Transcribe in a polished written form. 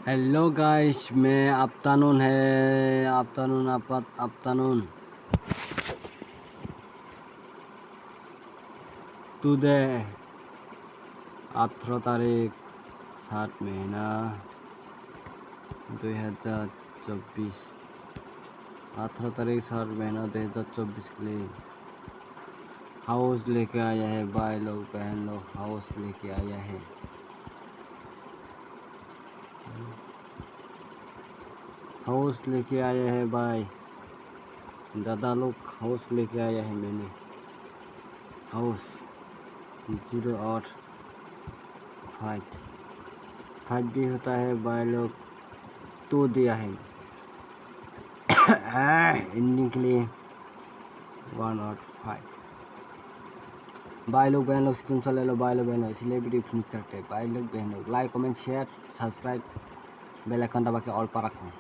Hello guys, मैं afternoon है afternoon today 18 तारीख 7 महीना 2024। 18 तारीख 7 महीना 2024 के लिए हाउस लेके आया है भाई लोग बहन लोग। हाउस लेके आया है, हाउस लेके आया है भाई। दादा लोग हाउस लेके आया है। मैंने हाउस 085 भी होता है भाई लोग, तो दिया है इंडियन के लिए 105। भाई लोग बहन लोग स्क्रीनशॉट ले लो भाई लोग बहन लोग, इसलिए वीडियो फिनिश करते हैं भाई लोग बहन लोग। Like comment share subscribe bell icon दबा के ऑल पर रखो।